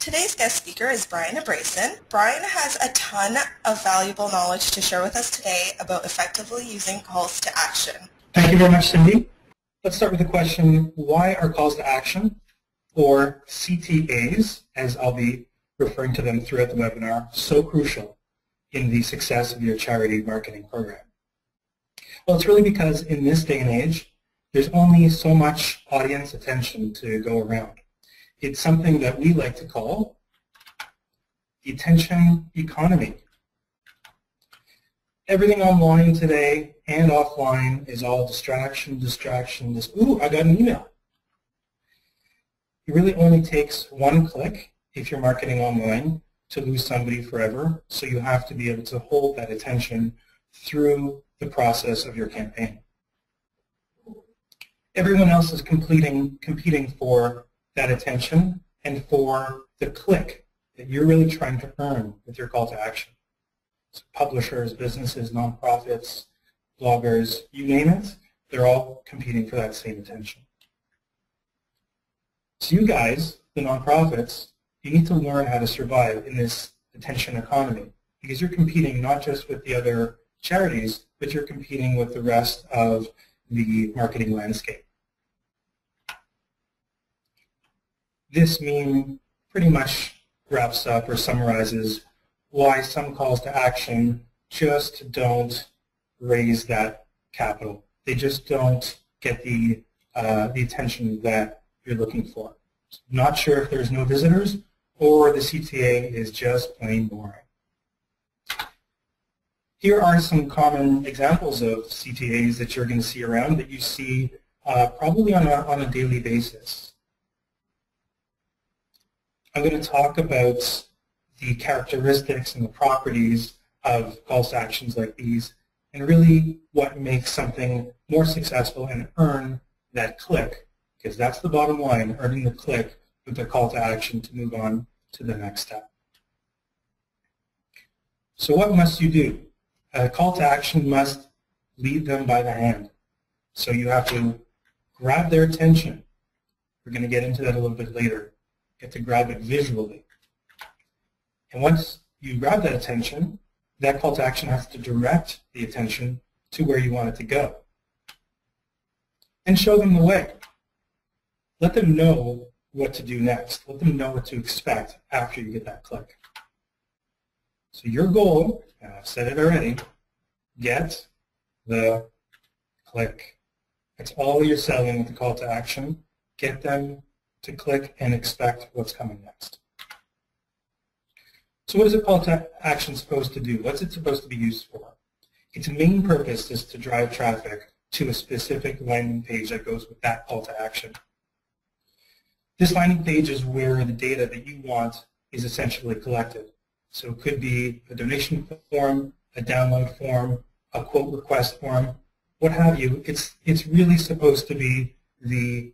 Today's guest speaker is Brian Abrason. Brian has a ton of valuable knowledge to share with us today about effectively using calls to action. Thank you very much, Cindy. Let's start with the question, why are calls to action, or CTAs, as I'll be referring to them throughout the webinar, so crucial in the success of your charity marketing program? Well, it's really because in this day and age, there's only so much audience attention to go around. It's something that we like to call the attention economy. Everything online today and offline is all distraction. Ooh, I got an email. It really only takes one click if you're marketing online to lose somebody forever, so you have to be able to hold that attention through the process of your campaign. Everyone else is competing for that attention and for the click that you're really trying to earn with your call to action. So publishers, businesses, nonprofits, bloggers, you name it, they're all competing for that same attention. So you guys, the nonprofits, you need to learn how to survive in this attention economy, because you're competing not just with the other charities, but you're competing with the rest of the marketing landscape. This meme pretty much wraps up or summarizes why some calls to action just don't raise that capital. They just don't get the attention that you're looking for. Not sure if there's no visitors or the CTA is just plain boring. Here are some common examples of CTAs that you're going to see around that you see probably on a daily basis. I'm going to talk about the characteristics and the properties of calls to actions like these, and really what makes something more successful and earn that click, because that's the bottom line, earning the click with the call to action to move on to the next step. So what must you do? A call to action must lead them by the hand. So you have to grab their attention. We're going to get into that a little bit later. You have to grab it visually. And once you grab that attention, that call to action has to direct the attention to where you want it to go. And show them the way. Let them know what to do next. Let them know what to expect after you get that click. So your goal, and I've said it already, get the click. That's all you're selling with the call to action. Get them to click and expect what's coming next. So what is a call to action supposed to do? What's it supposed to be used for? Its main purpose is to drive traffic to a specific landing page that goes with that call to action. This landing page is where the data that you want is essentially collected. So it could be a donation form, a download form, a quote request form, what have you. It's really supposed to be the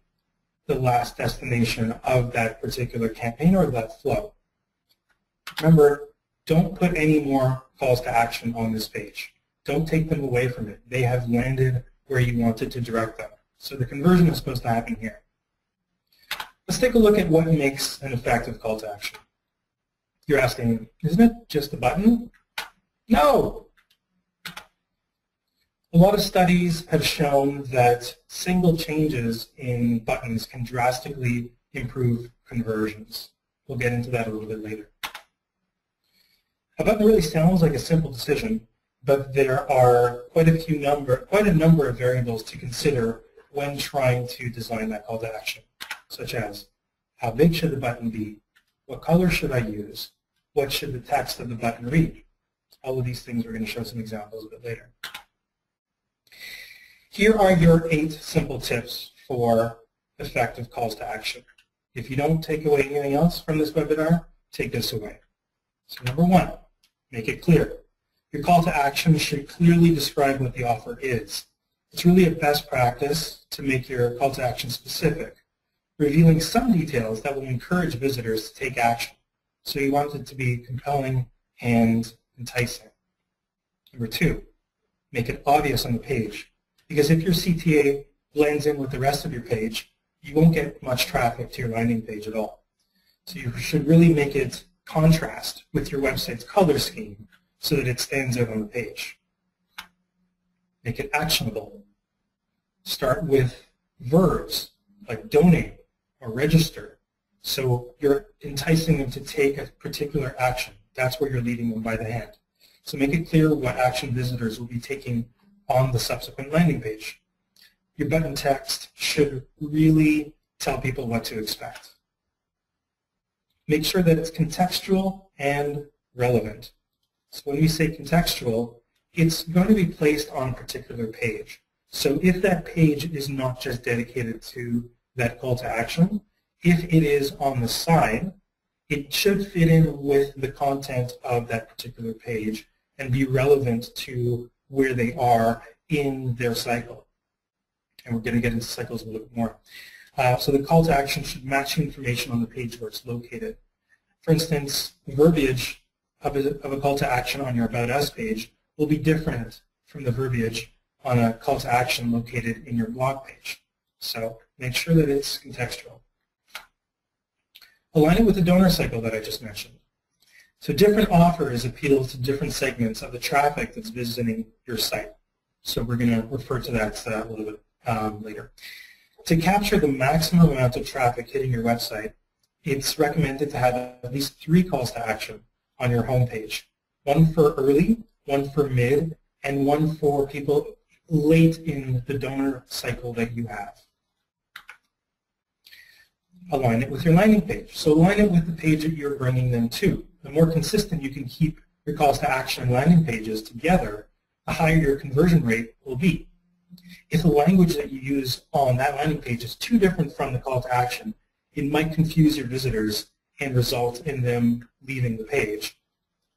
last destination of that particular campaign or that flow. Remember, don't put any more calls to action on this page. Don't take them away from it. They have landed where you wanted to direct them. So the conversion is supposed to happen here. Let's take a look at what makes an effective call to action. You're asking, isn't it just a button? No! A lot of studies have shown that single changes in buttons can drastically improve conversions. We'll get into that a little bit later. A button really sounds like a simple decision, but there are quite a number of variables to consider when trying to design that call to action, such as how big should the button be, what color should I use, what should the text of the button read. All of these things we're going to show some examples a bit later. Here are your 8 simple tips for effective calls to action. If you don't take away anything else from this webinar, take this away. So number 1, make it clear. Your call to action should clearly describe what the offer is. It's really a best practice to make your call to action specific, revealing some details that will encourage visitors to take action. So you want it to be compelling and enticing. Number 2, make it obvious on the page. Because if your CTA blends in with the rest of your page, you won't get much traffic to your landing page at all. So you should really make it contrast with your website's color scheme so that it stands out on the page. Make it actionable. Start with verbs like donate or register. So you're enticing them to take a particular action. That's where you're leading them by the hand. So make it clear what action visitors will be taking on the subsequent landing page. Your button text should really tell people what to expect. Make sure that it's contextual and relevant. So when we say contextual, it's going to be placed on a particular page. So if that page is not just dedicated to that call to action, if it is on the side, it should fit in with the content of that particular page and be relevant to where they are in their cycle. And we're going to get into cycles a little bit more. So the call to action should match information on the page where it's located. For instance, the verbiage of a call to action on your About Us page will be different from the verbiage on a call to action located in your blog page. So make sure that it's contextual. Align it with the donor cycle that I just mentioned. So different offers appeal to different segments of the traffic that's visiting your site. So we're going to refer to that a little bit later. To capture the maximum amount of traffic hitting your website, it's recommended to have at least 3 calls to action on your homepage. One for early, one for mid, and one for people late in the donor cycle that you have. Align it with your landing page. So align it with the page that you're bringing them to. The more consistent you can keep your calls to action and landing pages together, the higher your conversion rate will be. If the language that you use on that landing page is too different from the call to action, it might confuse your visitors and result in them leaving the page.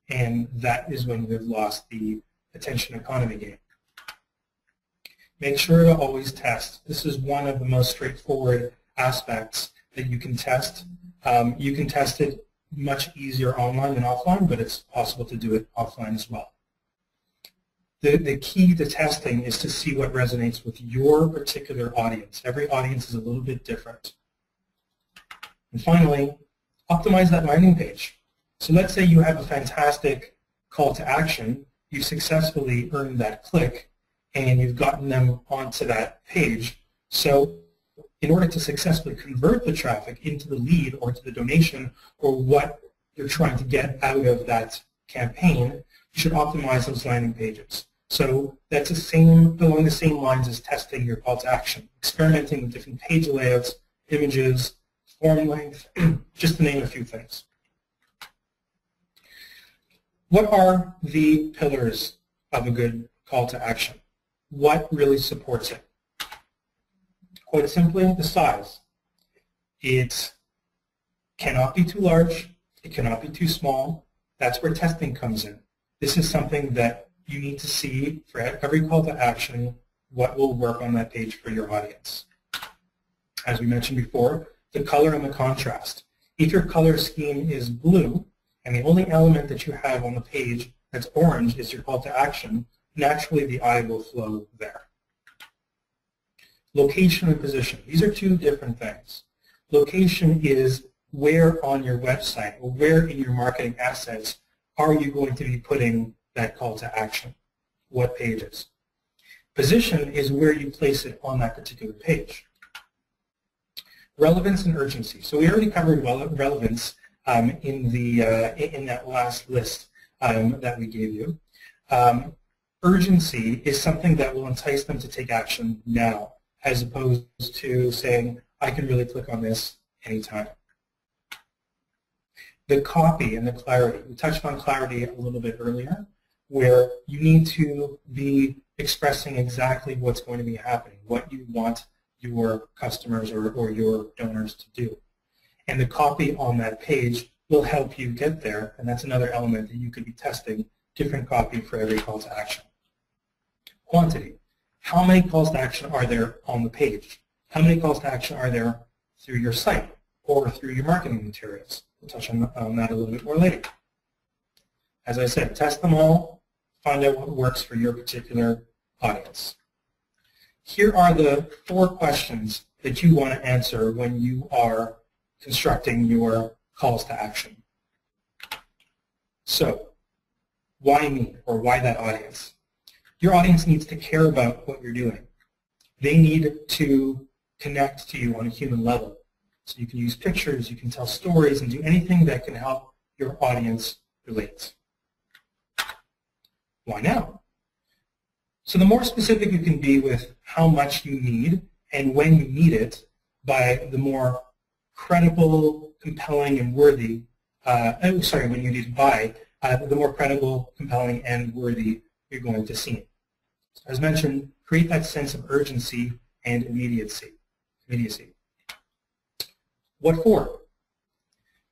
And that is when you've lost the attention economy game. Make sure to always test. This is one of the most straightforward aspects that you can test. You can test it much easier online than offline, but it's possible to do it offline as well. The key to testing is to see what resonates with your particular audience. Every audience is a little bit different. And finally, optimize that landing page. So let's say you have a fantastic call to action, you successfully earned that click, and you've gotten them onto that page. So in order to successfully convert the traffic into the lead or to the donation or what you're trying to get out of that campaign, you should optimize those landing pages. So that's along the same lines as testing your call to action, experimenting with different page layouts, images, form length, just to name a few things. What are the pillars of a good call to action? What really supports it? Quite simply, the size. It cannot be too large. It cannot be too small. That's where testing comes in. This is something that you need to see for every call to action, what will work on that page for your audience. As we mentioned before, the color and the contrast. If your color scheme is blue, and the only element that you have on the page that's orange is your call to action, naturally the eye will flow there. Location and position. These are two different things. Location is where on your website or where in your marketing assets are you going to be putting that call to action? What pages? Position is where you place it on that particular page. Relevance and urgency. So we already covered relevance in that last list that we gave you. Urgency is something that will entice them to take action now, as opposed to saying, I can really click on this anytime. The copy and the clarity. We touched on clarity a little bit earlier, where you need to be expressing exactly what's going to be happening, what you want your customers or your donors to do. And the copy on that page will help you get there, and that's another element that you could be testing, different copy for every call to action. Quantity. How many calls to action are there on the page? How many calls to action are there through your site or through your marketing materials? We'll touch on that a little bit more later. As I said, test them all, find out what works for your particular audience. Here are the 4 questions that you want to answer when you are constructing your calls to action. So, why me, or why that audience? Your audience needs to care about what you're doing. They need to connect to you on a human level. So you can use pictures, you can tell stories, and do anything that can help your audience relate. Why now? So the more specific you can be with how much you need and when you need it, by the more credible, compelling, and worthy, when you need it by, the more credible, compelling, and worthy you're going to seem. So as mentioned, create that sense of urgency and immediacy. What for?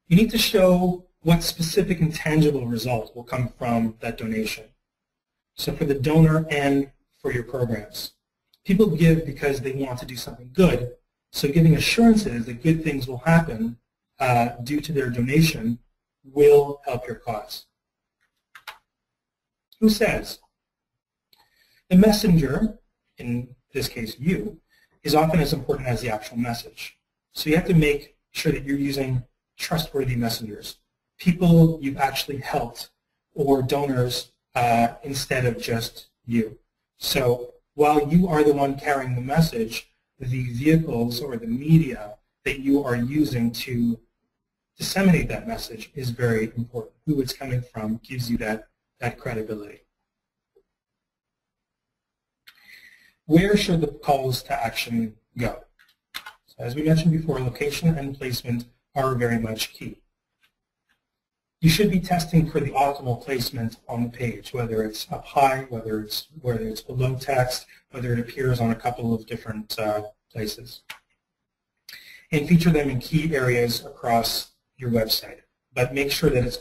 You need to show what specific and tangible result will come from that donation. So for the donor and for your programs. People give because they want to do something good, so giving assurances that good things will happen due to their donation will help your cause. Who says? The messenger, in this case you, is often as important as the actual message. So you have to make sure that you're using trustworthy messengers, people you've actually helped, or donors instead of just you. So while you are the one carrying the message, the vehicles or the media that you are using to disseminate that message is very important. Who it's coming from gives you that credibility. Where should the calls to action go? So as we mentioned before, location and placement are very much key. You should be testing for the optimal placement on the page, whether it's up high, whether it's below text, whether it appears on a couple of different places. And feature them in key areas across your website. But make sure that it's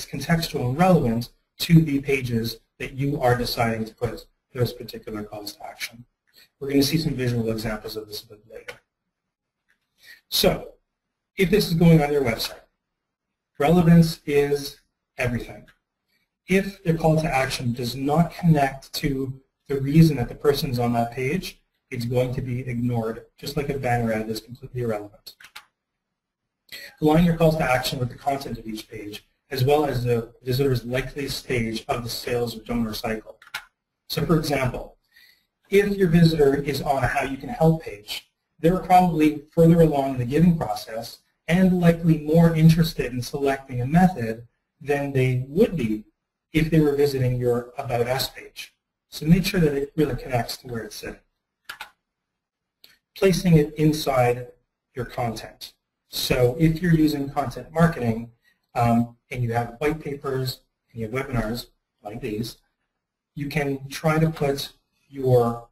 contextual and relevant to the pages that you are deciding to put those particular calls to action. We're going to see some visual examples of this a bit later. So, if this is going on your website, relevance is everything. If their call to action does not connect to the reason that the person's on that page, it's going to be ignored, just like a banner ad is completely irrelevant. Align your calls to action with the content of each page, as well as the visitor's likely stage of the sales or donor cycle. So for example, if your visitor is on a How You Can Help page, they're probably further along in the giving process and likely more interested in selecting a method than they would be if they were visiting your About Us page. So make sure that it really connects to where it's sitting. Placing it inside your content. So if you're using content marketing and you have white papers and you have webinars like these, you can try to put your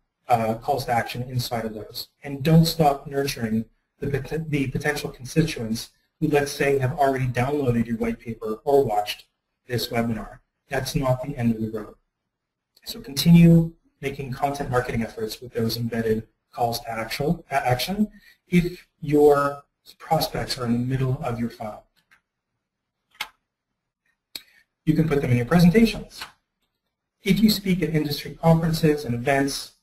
calls to action inside of those. And don't stop nurturing the potential constituents who, let's say, have already downloaded your white paper or watched this webinar. That's not the end of the road. So continue making content marketing efforts with those embedded calls to action if your prospects are in the middle of your funnel. You can put them in your presentations. If you speak at industry conferences and events,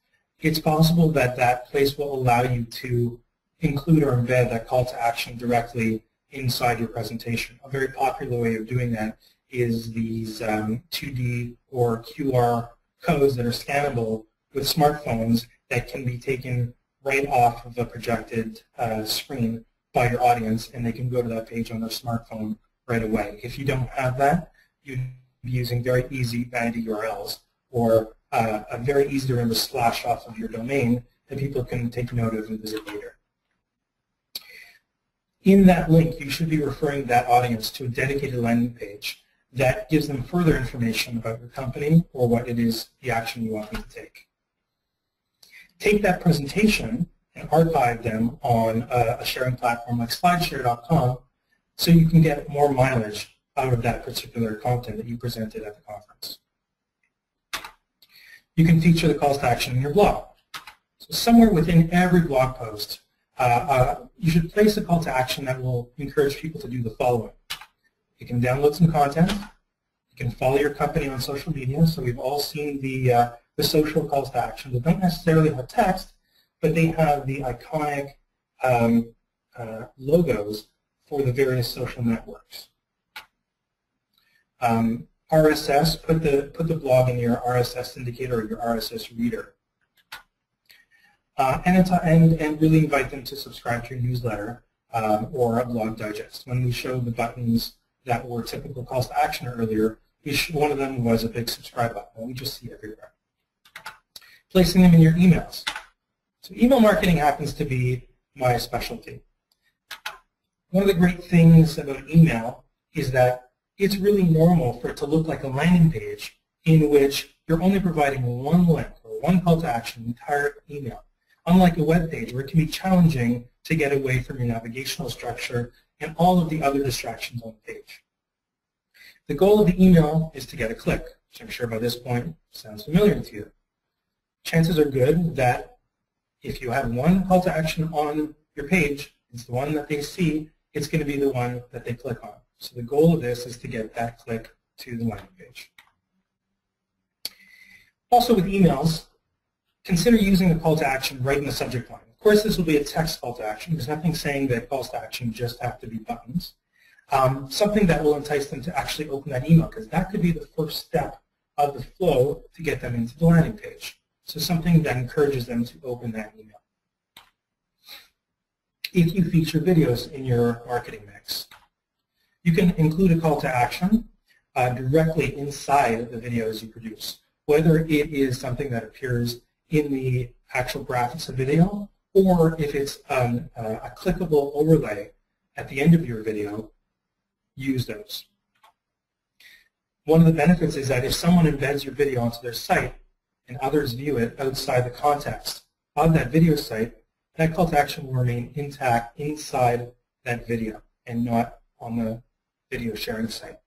it's possible that that place will allow you to include or embed that call to action directly inside your presentation. A very popular way of doing that is these 2D or QR codes that are scannable with smartphones that can be taken right off of a projected screen by your audience, and they can go to that page on their smartphone right away. If you don't have that, you'd be using very easy vanity URLs or a very easy to remember slash off of your domain that people can take note of and visit later. In that link, you should be referring that audience to a dedicated landing page that gives them further information about your company or what it is, the action you want them to take. Take that presentation and archive them on a sharing platform like slideshare.com so you can get more mileage out of that particular content that you presented at the conference. You can feature the calls to action in your blog. So somewhere within every blog post, you should place a call to action that will encourage people to do the following. You can download some content. You can follow your company on social media. So we've all seen the social calls to action that don't necessarily have text, but they have the iconic logos for the various social networks. RSS, put the blog in your RSS indicator or your RSS reader. And really invite them to subscribe to your newsletter or a blog digest. When we showed the buttons that were typical calls to action earlier, one of them was a big subscribe button, and we just see everywhere. Placing them in your emails. So email marketing happens to be my specialty. One of the great things about email is that it's really normal for it to look like a landing page in which you're only providing one link or one call to action in the entire email. Unlike a web page where it can be challenging to get away from your navigational structure and all of the other distractions on the page. The goal of the email is to get a click, which I'm sure by this point sounds familiar to you. Chances are good that if you have one call to action on your page, it's the one that they see, it's going to be the one that they click on. So the goal of this is to get that click to the landing page. Also with emails, consider using the call to action right in the subject line. Of course, this will be a text call to action. There's nothing saying that calls to action just have to be buttons. Something that will entice them to actually open that email, because that could be the first step of the flow to get them into the landing page. So something that encourages them to open that email. If you feature videos in your marketing mix, you can include a call to action directly inside the videos you produce, whether it is something that appears in the actual graphics of video, or if it's a clickable overlay at the end of your video, use those. One of the benefits is that if someone embeds your video onto their site and others view it outside the context of that video site, that call to action will remain intact inside that video and not on the video sharing site.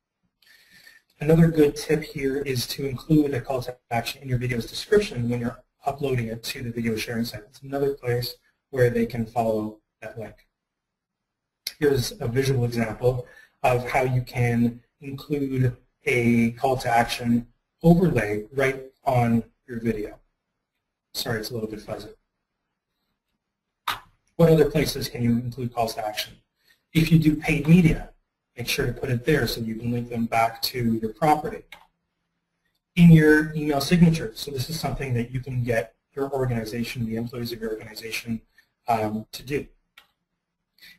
Another good tip here is to include a call to action in your video's description when you're uploading it to the video sharing site. It's another place where they can follow that link. Here's a visual example of how you can include a call to action overlay right on your video. Sorry, it's a little bit fuzzy. What other places can you include calls to action? If you do paid media, make sure to put it there so you can link them back to your property. In your email signature, so this is something that you can get your organization, the employees of your organization to do.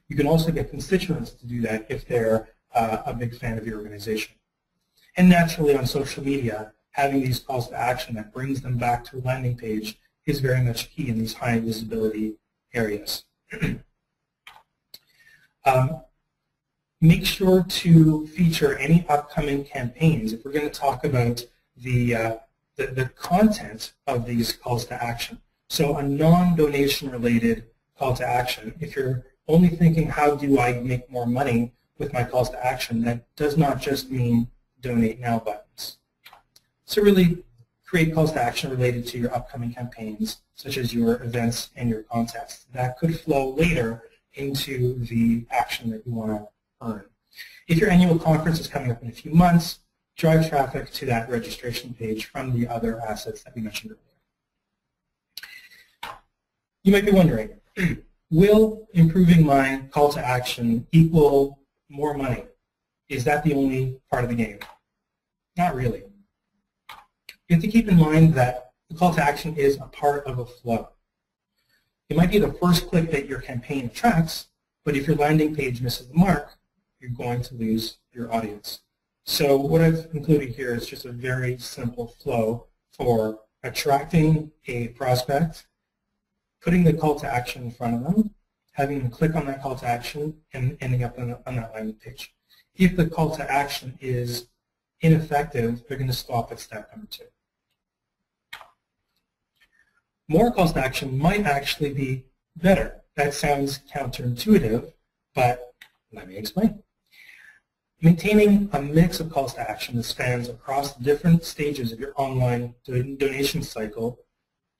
You can also get constituents to do that if they're a big fan of your organization. And naturally on social media, having these calls to action that brings them back to a landing page is very much key in these high visibility areas. Make sure to feature any upcoming campaigns if we're going to talk about the content of these calls to action. So a non-donation related call to action, if you're only thinking how do I make more money with my calls to action, that does not just mean donate now buttons. So really create calls to action related to your upcoming campaigns, such as your events and your contests. That could flow later into the action that you want to earn. If your annual conference is coming up in a few months, drive traffic to that registration page from the other assets that we mentioned earlier. You might be wondering, will improving my call to action equal more money? Is that the only part of the game? Not really. You have to keep in mind that the call to action is a part of a flow. It might be the first click that your campaign attracts, but if your landing page misses the mark, you're going to lose your audience. So what I've included here is just a very simple flow for attracting a prospect, putting the call to action in front of them, having them click on that call to action, and ending up on that landing page. If the call to action is ineffective, they're going to stop at step number 2. More calls to action might actually be better. That sounds counterintuitive, but let me explain. Maintaining a mix of calls to action that spans across the different stages of your online donation cycle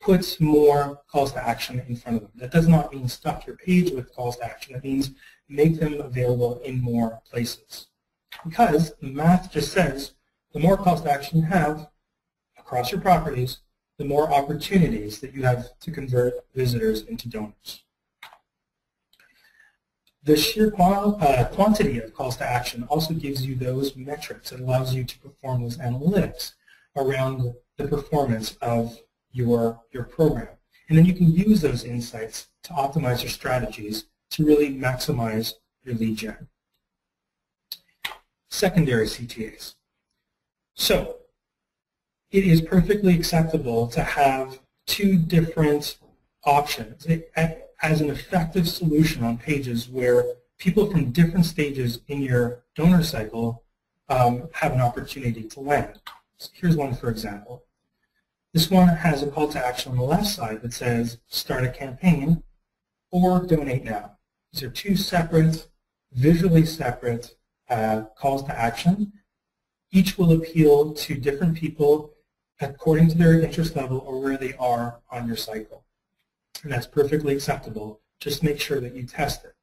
puts more calls to action in front of them. That does not mean stuff your page with calls to action. That means make them available in more places. Because the math just says the more calls to action you have across your properties, the more opportunities that you have to convert visitors into donors. The sheer quantity of calls to action also gives you those metrics. It allows you to perform those analytics around the performance of your program. And then you can use those insights to optimize your strategies to really maximize your lead gen. Secondary CTAs. So it is perfectly acceptable to have two different options as an effective solution on pages where people from different stages in your donor cycle have an opportunity to land. So here's one for example. This one has a call to action on the left side that says start a campaign or donate now. These are two separate, visually separate calls to action. Each will appeal to different people according to their interest level or where they are on your cycle. And that's perfectly acceptable. Just make sure that you test it.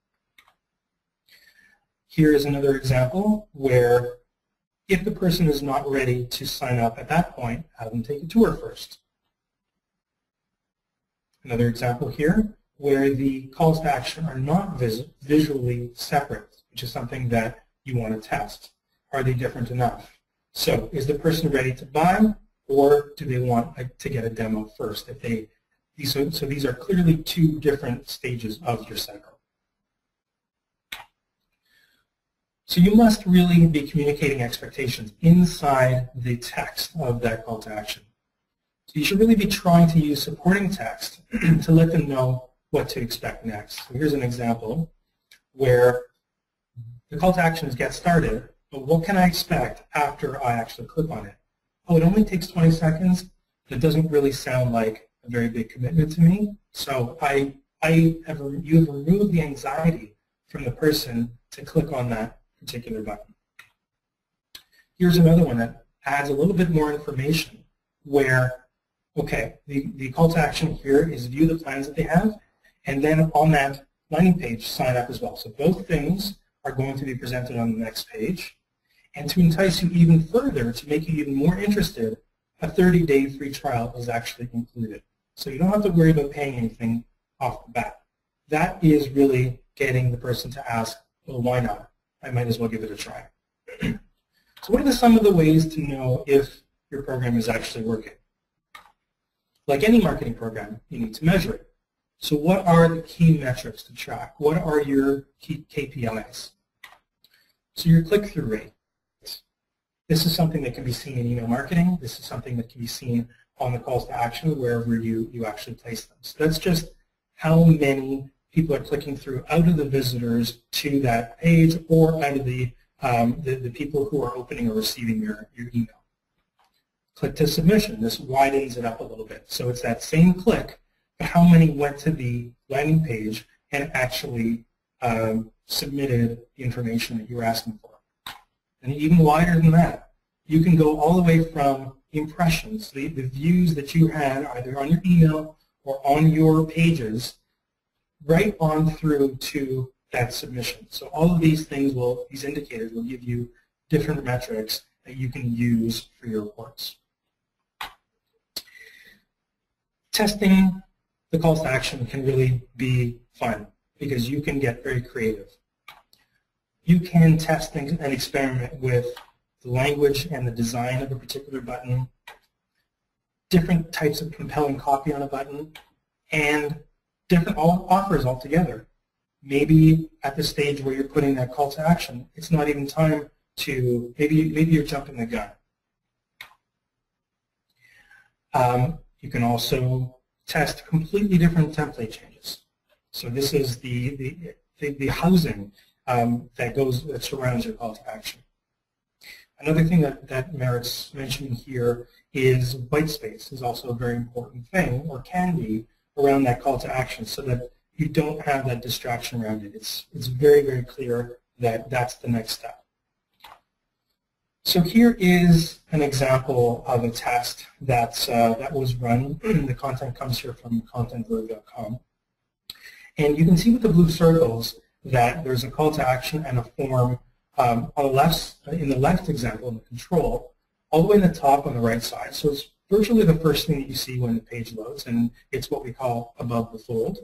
Here is another example where if the person is not ready to sign up at that point, have them take a tour first. Another example here where the calls to action are not visually separate, which is something that you want to test. Are they different enough? So is the person ready to buy, or do they want to get a demo first? So these are clearly two different stages of your cycle. So you must really be communicating expectations inside the text of that call to action. So you should really be trying to use supporting text to let them know what to expect next. So here's an example where the call to action is get started, but what can I expect after I actually click on it? Oh, it only takes 20 seconds. That doesn't really sound like a very big commitment to me. So you have removed the anxiety from the person to click on that particular button. Here's another one that adds a little bit more information where, okay, the call to action here is view the plans that they have, and then on that landing page, sign up as well. So both things are going to be presented on the next page. And to entice you even further, to make you even more interested, a 30-day free trial is actually included. So you don't have to worry about paying anything off the bat. That is really getting the person to ask, well, why not? I might as well give it a try. So what are some of the ways to know if your program is actually working? Like any marketing program, you need to measure it. So what are the key metrics to track? What are your key KPIs? So your click-through rate. This is something that can be seen in email marketing. This is something that can be seen on the calls to action wherever you actually place them. So that's just how many people are clicking through out of the visitors to that page or out of the people who are opening or receiving your email. Click to submission. This widens it up a little bit. So it's that same click, but how many went to the landing page and actually submitted the information that you were asking for. And even wider than that, you can go all the way from impressions, the views that you had either on your email or on your pages, right on through to that submission. So all of these things these indicators will give you different metrics that you can use for your reports. Testing the calls to action can really be fun because you can get very creative. You can test things and experiment with the language and the design of a particular button, different types of compelling copy on a button, and different offers altogether. Maybe at the stage where you're putting that call to action, it's not even time to, maybe you're jumping the gun. You can also test completely different template changes. So this is the housing that surrounds your call to action. Another thing that merits mentioning here is white space is also a very important thing, or can be, around that call to action so that you don't have that distraction around it. It's very, very clear that that's the next step. So here is an example of a test that was run. The content comes here from contentverb.com. And you can see with the blue circles that there's a call to action and a form on the left, in the left example, in the control, all the way in the top on the right side. So it's virtually the first thing that you see when the page loads, and it's what we call above the fold.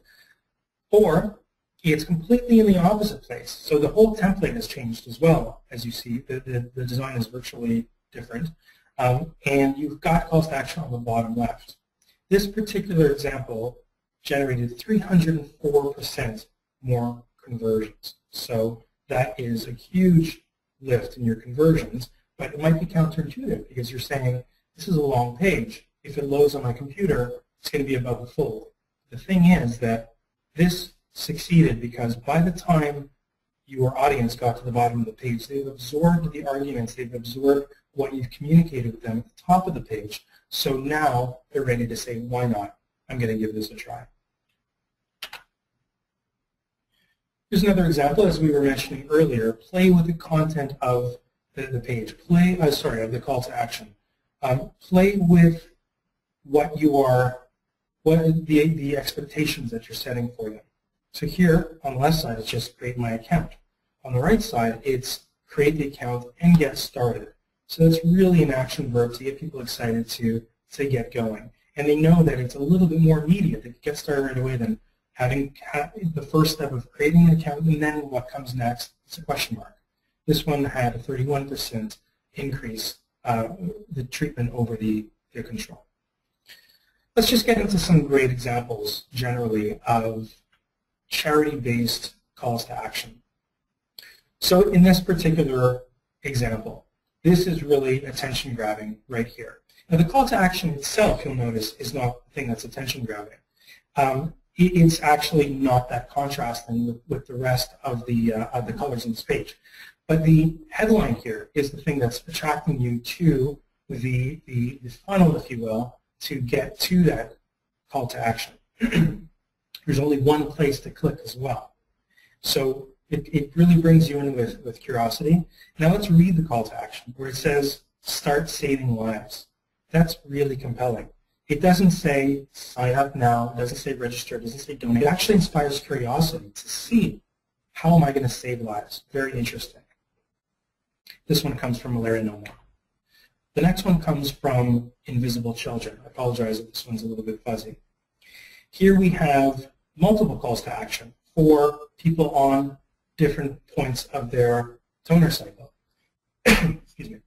Or it's completely in the opposite place. So the whole template has changed as well. As you see, the design is virtually different. And you've got calls to action on the bottom left. This particular example generated 304% more conversions. So that is a huge lift in your conversions, but it might be counterintuitive because you're saying, this is a long page. If it loads on my computer, it's going to be above the fold. The thing is that this succeeded because by the time your audience got to the bottom of the page, they've absorbed the arguments, they've absorbed what you've communicated with them at the top of the page. So now they're ready to say, why not? I'm going to give this a try. Here's another example, as we were mentioning earlier. Play with the content of the page. Of the call to action. Play with what the expectations that you're setting for them. So here on the left side, it's just create my account. On the right side, it's create the account and get started. So it's really an action verb to get people excited to get going. And they know that it's a little bit more immediate. They can get started right away than having the first step of creating an account and then what comes next, it's a question mark. This one had a 31% increase, the treatment over the control. Let's just get into some great examples generally of charity-based calls to action. So in this particular example, this is really attention grabbing right here. Now the call to action itself, you'll notice, is not the thing that's attention grabbing. It's actually not that contrasting with the rest of the colors in this page. But the headline here is the thing that's attracting you to the funnel, if you will, to get to that call to action. There's only one place to click as well. So it really brings you in with curiosity. Now let's read the call to action where it says, start saving lives. That's really compelling. It doesn't say sign up now, it doesn't say register, it doesn't say donate. It actually inspires curiosity to see how am I going to save lives. Very interesting. This one comes from Malaria No More. The next one comes from Invisible Children. I apologize if this one's a little bit fuzzy. Here we have multiple calls to action for people on different points of their donor cycle. Excuse me.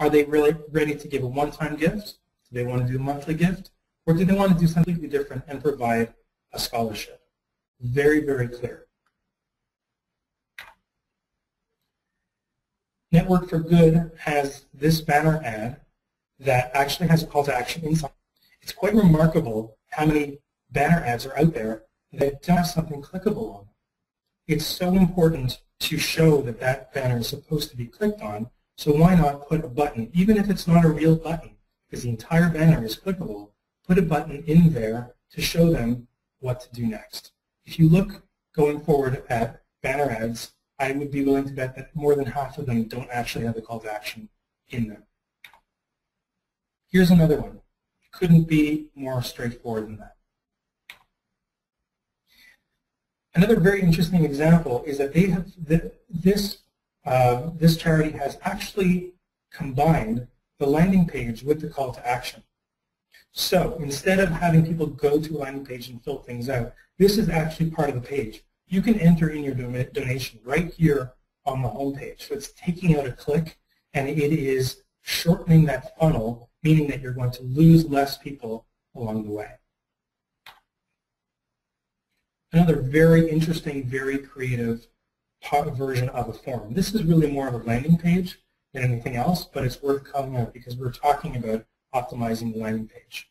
Are they really ready to give a one-time gift? Do they want to do a monthly gift? Or do they want to do something completely different and provide a scholarship? Very, very clear. Network for Good has this banner ad that actually has a call to action inside. It's quite remarkable how many banner ads are out there that don't have something clickable on. It's so important to show that that banner is supposed to be clicked on, so why not put a button, even if it's not a real button, because the entire banner is clickable, put a button in there to show them what to do next. If you look going forward at banner ads, I would be willing to bet that more than half of them don't actually have a call to action in them. Here's another one. Couldn't be more straightforward than that. Another very interesting example is that they have this charity has actually combined the landing page with the call to action. So instead of having people go to a landing page and fill things out, this is actually part of the page. You can enter in your donation right here on the home page. So it's taking out a click, and it is shortening that funnel, meaning that you're going to lose less people along the way. Another very interesting, very creative version of a form. This is really more of a landing page than anything else, but it's worth calling out because we're talking about optimizing the landing page.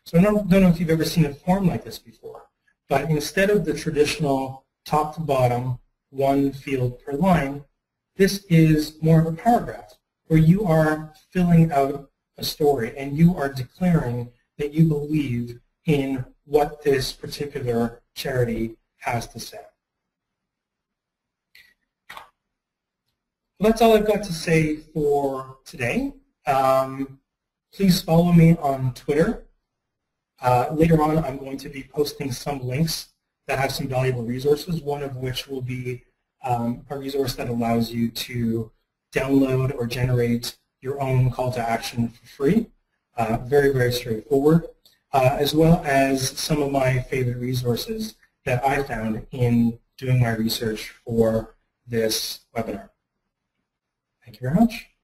So I don't know if you've ever seen a form like this before, but instead of the traditional top to bottom, one field per line, this is more of a paragraph where you are filling out a story and you are declaring that you believe in what this particular charity has to say. Well, that's all I've got to say for today. Please follow me on Twitter. Later on, I'm going to be posting some links that have some valuable resources, one of which will be a resource that allows you to download or generate your own call to action for free. Very, very straightforward, as well as some of my favorite resources that I found in doing my research for this webinar. Thank you very much.